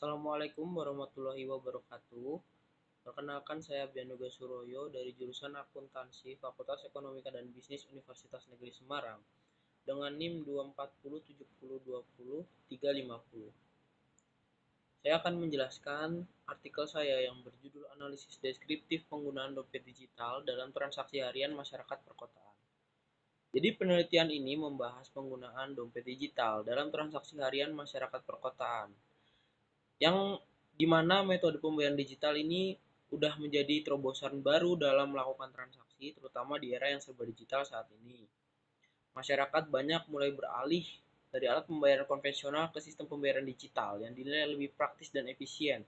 Assalamualaikum warahmatullahi wabarakatuh. Perkenalkan saya Bianuga Suroyo dari jurusan Akuntansi Fakultas Ekonomika dan Bisnis Universitas Negeri Semarang dengan NIM 24070200350. Saya akan menjelaskan artikel saya yang berjudul Analisis Deskriptif Penggunaan Dompet Digital dalam Transaksi Harian Masyarakat Perkotaan. Jadi penelitian ini membahas penggunaan dompet digital dalam transaksi harian masyarakat perkotaan, yang dimana metode pembayaran digital ini udah menjadi terobosan baru dalam melakukan transaksi, terutama di era yang serba digital saat ini. Masyarakat banyak mulai beralih dari alat pembayaran konvensional ke sistem pembayaran digital yang dinilai lebih praktis dan efisien.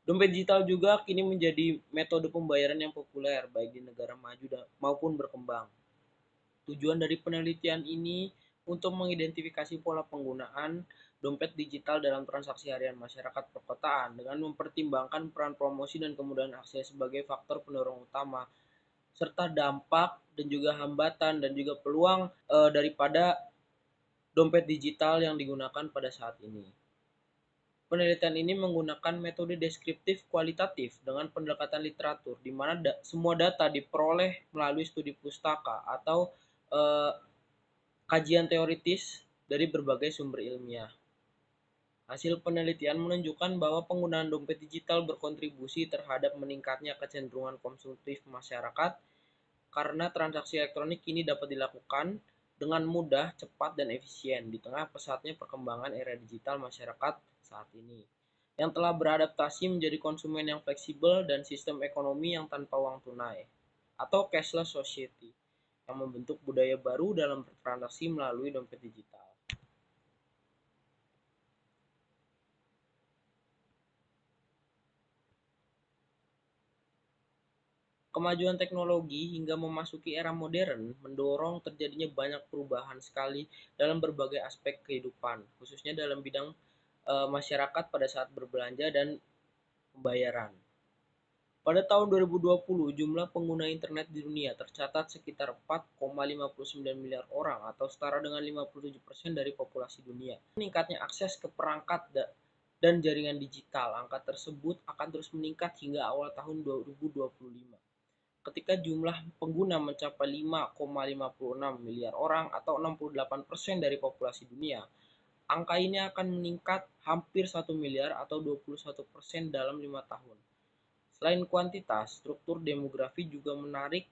Dompet digital juga kini menjadi metode pembayaran yang populer baik di negara maju maupun berkembang. Tujuan dari penelitian ini untuk mengidentifikasi pola penggunaan dompet digital dalam transaksi harian masyarakat perkotaan dengan mempertimbangkan peran promosi dan kemudahan akses sebagai faktor pendorong utama, serta dampak dan juga hambatan dan juga peluang daripada dompet digital yang digunakan pada saat ini. Penelitian ini menggunakan metode deskriptif kualitatif dengan pendekatan literatur, di mana semua data diperoleh melalui studi pustaka atau eh, kajian teoritis dari berbagai sumber ilmiah. Hasil penelitian menunjukkan bahwa penggunaan dompet digital berkontribusi terhadap meningkatnya kecenderungan konsumtif masyarakat karena transaksi elektronik kini dapat dilakukan dengan mudah, cepat, dan efisien di tengah pesatnya perkembangan era digital masyarakat saat ini, yang telah beradaptasi menjadi konsumen yang fleksibel dan sistem ekonomi yang tanpa uang tunai atau cashless society yang membentuk budaya baru dalam bertransaksi melalui dompet digital. Kemajuan teknologi hingga memasuki era modern mendorong terjadinya banyak perubahan sekali dalam berbagai aspek kehidupan, khususnya dalam bidang masyarakat pada saat berbelanja dan pembayaran. Pada tahun 2020, jumlah pengguna internet di dunia tercatat sekitar 4,59 miliar orang atau setara dengan 57% dari populasi dunia. Meningkatnya akses ke perangkat dan jaringan digital, angka tersebut akan terus meningkat hingga awal tahun 2025. Ketika jumlah pengguna mencapai 5,56 miliar orang atau 68% dari populasi dunia, angka ini akan meningkat hampir 1 miliar atau 21% dalam 5 tahun. Selain kuantitas, struktur demografi juga menarik.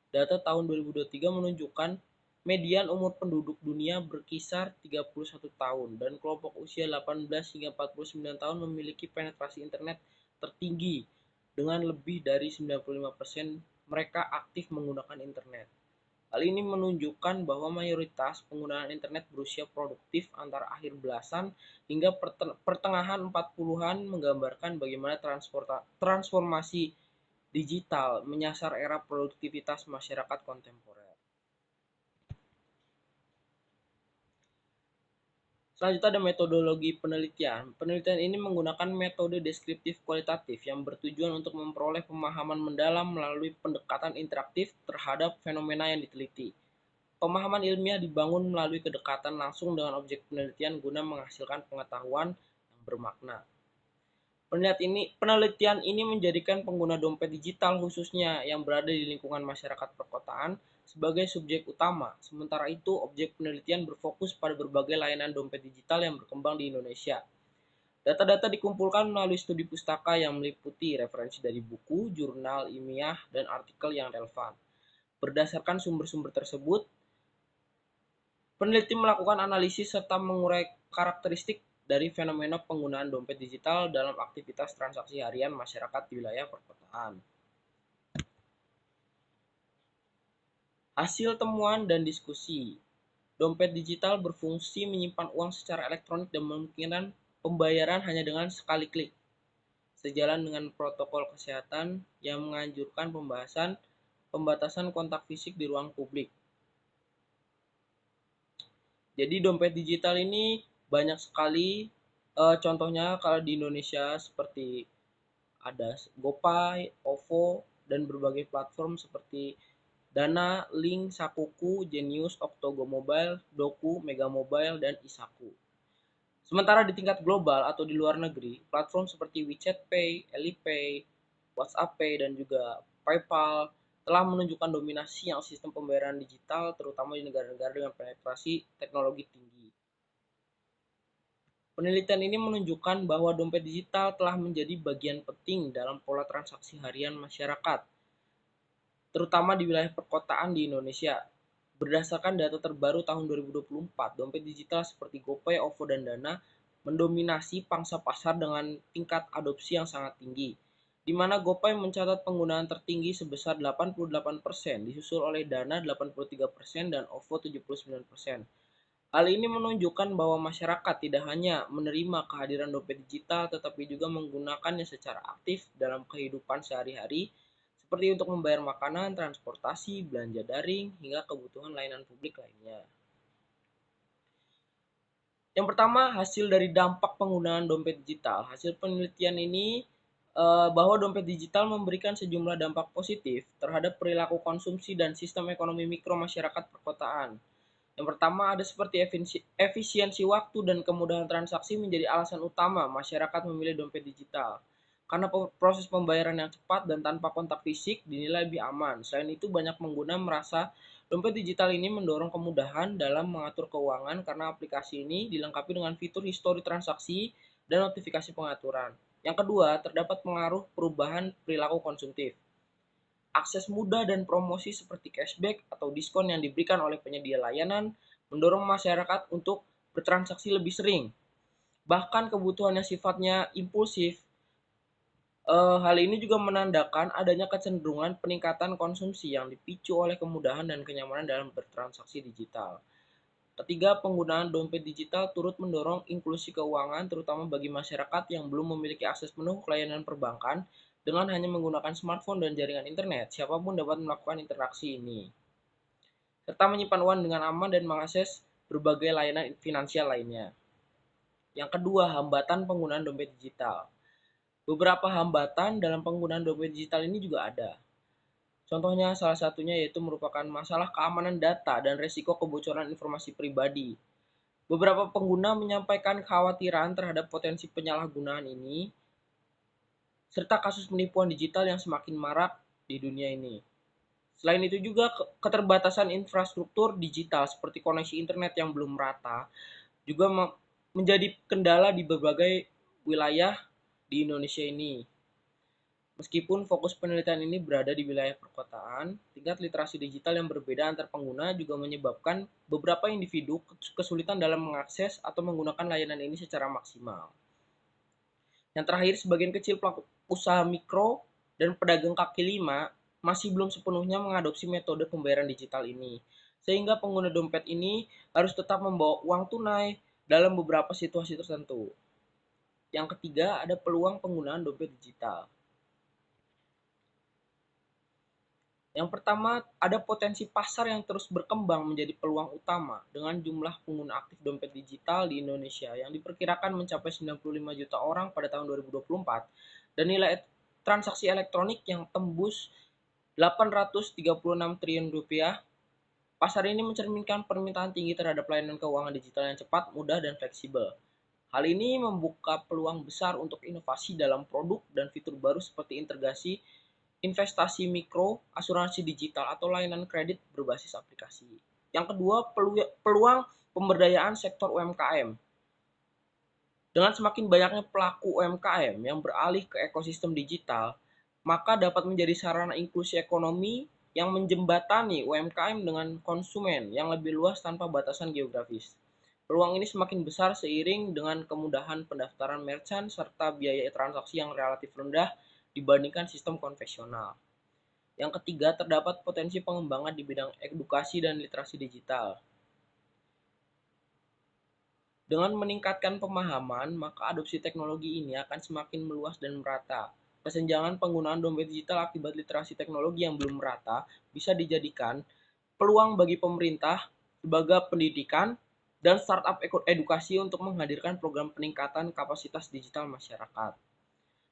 Data tahun 2023 menunjukkan median umur penduduk dunia berkisar 31 tahun dan kelompok usia 18 hingga 49 tahun memiliki penetrasi internet tertinggi dengan lebih dari 95% mereka aktif menggunakan internet. Hal ini menunjukkan bahwa mayoritas penggunaan internet berusia produktif antara akhir belasan hingga pertengahan 40-an, menggambarkan bagaimana transformasi digital menyasar era produktivitas masyarakat kontemporer. Selanjutnya ada metodologi penelitian. Penelitian ini menggunakan metode deskriptif kualitatif yang bertujuan untuk memperoleh pemahaman mendalam melalui pendekatan interaktif terhadap fenomena yang diteliti. Pemahaman ilmiah dibangun melalui kedekatan langsung dengan objek penelitian guna menghasilkan pengetahuan yang bermakna. Penelitian ini menjadikan pengguna dompet digital khususnya yang berada di lingkungan masyarakat perkotaan sebagai subjek utama. Sementara itu, objek penelitian berfokus pada berbagai layanan dompet digital yang berkembang di Indonesia. Data-data dikumpulkan melalui studi pustaka yang meliputi referensi dari buku, jurnal ilmiah, dan artikel yang relevan. Berdasarkan sumber-sumber tersebut, peneliti melakukan analisis serta mengurai karakteristik dari fenomena penggunaan dompet digital dalam aktivitas transaksi harian masyarakat di wilayah perkotaan. Hasil temuan dan diskusi. Dompet digital berfungsi menyimpan uang secara elektronik dan memungkinkan pembayaran hanya dengan sekali klik. Sejalan dengan protokol kesehatan yang menganjurkan pembatasan kontak fisik di ruang publik. Jadi dompet digital ini banyak sekali contohnya kalau di Indonesia seperti ada GoPay, OVO, dan berbagai platform seperti Dana, Link, Sakuku, Genius, Oktogo Mobile, Doku, Mega Mobile, dan Isaku. Sementara di tingkat global atau di luar negeri, platform seperti WeChat Pay, Alipay, WhatsApp Pay, dan juga PayPal telah menunjukkan dominasi yang sistem pembayaran digital terutama di negara-negara dengan penetrasi teknologi tinggi. Penelitian ini menunjukkan bahwa dompet digital telah menjadi bagian penting dalam pola transaksi harian masyarakat, terutama di wilayah perkotaan di Indonesia. Berdasarkan data terbaru tahun 2024, dompet digital seperti GoPay, OVO, dan Dana mendominasi pangsa pasar dengan tingkat adopsi yang sangat tinggi, di mana GoPay mencatat penggunaan tertinggi sebesar 88%, disusul oleh Dana 83% dan OVO 79%. Hal ini menunjukkan bahwa masyarakat tidak hanya menerima kehadiran dompet digital, tetapi juga menggunakannya secara aktif dalam kehidupan sehari-hari, seperti untuk membayar makanan, transportasi, belanja daring, hingga kebutuhan layanan publik lainnya. Yang pertama, hasil dari dampak penggunaan dompet digital. Hasil penelitian ini bahwa dompet digital memberikan sejumlah dampak positif terhadap perilaku konsumsi dan sistem ekonomi mikro masyarakat perkotaan. Yang pertama ada seperti efisiensi waktu dan kemudahan transaksi menjadi alasan utama masyarakat memilih dompet digital. Karena proses pembayaran yang cepat dan tanpa kontak fisik dinilai lebih aman. Selain itu banyak pengguna merasa dompet digital ini mendorong kemudahan dalam mengatur keuangan karena aplikasi ini dilengkapi dengan fitur histori transaksi dan notifikasi pengaturan. Yang kedua, terdapat pengaruh perubahan perilaku konsumtif. Akses mudah dan promosi seperti cashback atau diskon yang diberikan oleh penyedia layanan mendorong masyarakat untuk bertransaksi lebih sering. Bahkan kebutuhan yang sifatnya impulsif, hal ini juga menandakan adanya kecenderungan peningkatan konsumsi yang dipicu oleh kemudahan dan kenyamanan dalam bertransaksi digital. Ketiga, penggunaan dompet digital turut mendorong inklusi keuangan terutama bagi masyarakat yang belum memiliki akses penuh ke layanan perbankan. Dengan hanya menggunakan smartphone dan jaringan internet, siapapun dapat melakukan interaksi ini, serta menyimpan uang dengan aman dan mengakses berbagai layanan finansial lainnya. Yang kedua, hambatan penggunaan dompet digital. Beberapa hambatan dalam penggunaan dompet digital ini juga ada. Contohnya salah satunya yaitu merupakan masalah keamanan data dan risiko kebocoran informasi pribadi. Beberapa pengguna menyampaikan kekhawatiran terhadap potensi penyalahgunaan ini, serta kasus penipuan digital yang semakin marak di dunia ini. Selain itu juga keterbatasan infrastruktur digital seperti koneksi internet yang belum merata juga menjadi kendala di berbagai wilayah di Indonesia ini. Meskipun fokus penelitian ini berada di wilayah perkotaan, tingkat literasi digital yang berbeda antar pengguna juga menyebabkan beberapa individu kesulitan dalam mengakses atau menggunakan layanan ini secara maksimal. Yang terakhir, sebagian kecil pelaku usaha mikro dan pedagang kaki lima masih belum sepenuhnya mengadopsi metode pembayaran digital ini, sehingga pengguna dompet ini harus tetap membawa uang tunai dalam beberapa situasi tertentu. Yang ketiga, ada peluang penggunaan dompet digital. Yang pertama, ada potensi pasar yang terus berkembang menjadi peluang utama dengan jumlah pengguna aktif dompet digital di Indonesia yang diperkirakan mencapai 95 juta orang pada tahun 2024 dan nilai transaksi elektronik yang tembus 836 triliun rupiah. Pasar ini mencerminkan permintaan tinggi terhadap layanan keuangan digital yang cepat, mudah, dan fleksibel. Hal ini membuka peluang besar untuk inovasi dalam produk dan fitur baru seperti integrasi investasi mikro, asuransi digital, atau layanan kredit berbasis aplikasi. Yang kedua, peluang pemberdayaan sektor UMKM. Dengan semakin banyaknya pelaku UMKM yang beralih ke ekosistem digital, maka dapat menjadi sarana inklusi ekonomi yang menjembatani UMKM dengan konsumen yang lebih luas tanpa batasan geografis. Peluang ini semakin besar seiring dengan kemudahan pendaftaran merchant serta biaya transaksi yang relatif rendah dibandingkan sistem konvensional. Yang ketiga, terdapat potensi pengembangan di bidang edukasi dan literasi digital. Dengan meningkatkan pemahaman, maka adopsi teknologi ini akan semakin meluas dan merata. Kesenjangan penggunaan dompet digital akibat literasi teknologi yang belum merata bisa dijadikan peluang bagi pemerintah, lembaga pendidikan, dan startup edukasi untuk menghadirkan program peningkatan kapasitas digital masyarakat.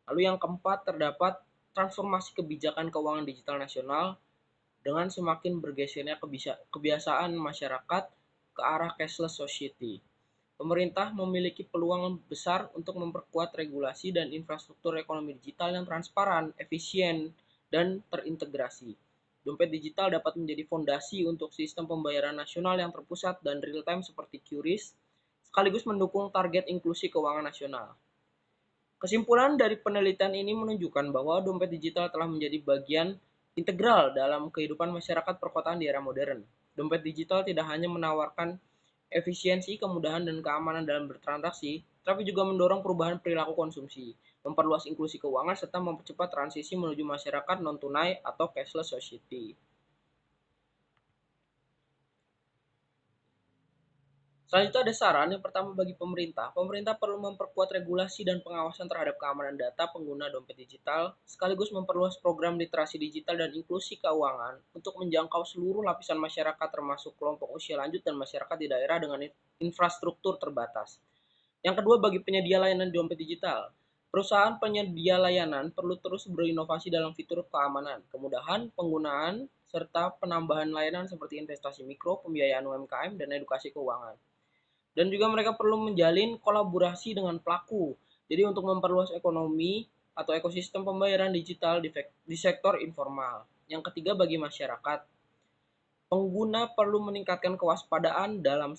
Lalu yang keempat, terdapat transformasi kebijakan keuangan digital nasional dengan semakin bergesernya kebiasaan masyarakat ke arah cashless society. Pemerintah memiliki peluang besar untuk memperkuat regulasi dan infrastruktur ekonomi digital yang transparan, efisien, dan terintegrasi. Dompet digital dapat menjadi fondasi untuk sistem pembayaran nasional yang terpusat dan real-time seperti QRIS, sekaligus mendukung target inklusi keuangan nasional. Kesimpulan dari penelitian ini menunjukkan bahwa dompet digital telah menjadi bagian integral dalam kehidupan masyarakat perkotaan di era modern. Dompet digital tidak hanya menawarkan efisiensi, kemudahan, dan keamanan dalam bertransaksi, tapi juga mendorong perubahan perilaku konsumsi, memperluas inklusi keuangan, serta mempercepat transisi menuju masyarakat non-tunai atau cashless society. Selanjutnya ada saran yang pertama bagi pemerintah. Pemerintah perlu memperkuat regulasi dan pengawasan terhadap keamanan data pengguna dompet digital, sekaligus memperluas program literasi digital dan inklusi keuangan untuk menjangkau seluruh lapisan masyarakat termasuk kelompok usia lanjut dan masyarakat di daerah dengan infrastruktur terbatas. Yang kedua bagi penyedia layanan dompet digital. Perusahaan penyedia layanan perlu terus berinovasi dalam fitur keamanan, kemudahan penggunaan, serta penambahan layanan seperti investasi mikro, pembiayaan UMKM, dan edukasi keuangan. Dan juga mereka perlu menjalin kolaborasi dengan pelaku. Jadi untuk memperluas ekonomi atau ekosistem pembayaran digital di sektor informal. Yang ketiga bagi masyarakat, pengguna perlu meningkatkan kewaspadaan dalam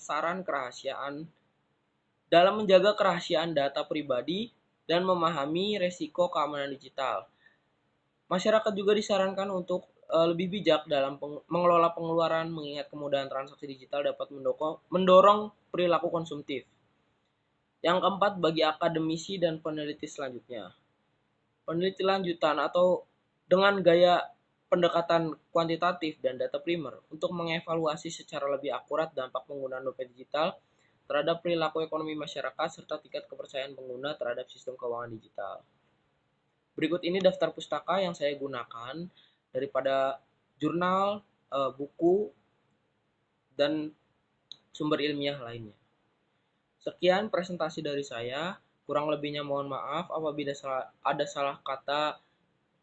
menjaga kerahasiaan data pribadi dan memahami resiko keamanan digital. Masyarakat juga disarankan untuk lebih bijak dalam mengelola pengeluaran, mengingat kemudahan transaksi digital dapat mendorong perilaku konsumtif. Yang keempat, bagi akademisi dan peneliti selanjutnya. Peneliti lanjutan atau dengan gaya pendekatan kuantitatif dan data primer untuk mengevaluasi secara lebih akurat dampak penggunaan dompet digital terhadap perilaku ekonomi masyarakat serta tingkat kepercayaan pengguna terhadap sistem keuangan digital. Berikut ini daftar pustaka yang saya gunakan daripada jurnal, buku, dan sumber ilmiah lainnya. Sekian presentasi dari saya. Kurang lebihnya mohon maaf apabila ada salah kata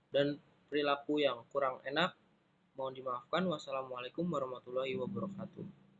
dan perilaku yang kurang enak. Mohon dimaafkan. Wassalamualaikum warahmatullahi wabarakatuh.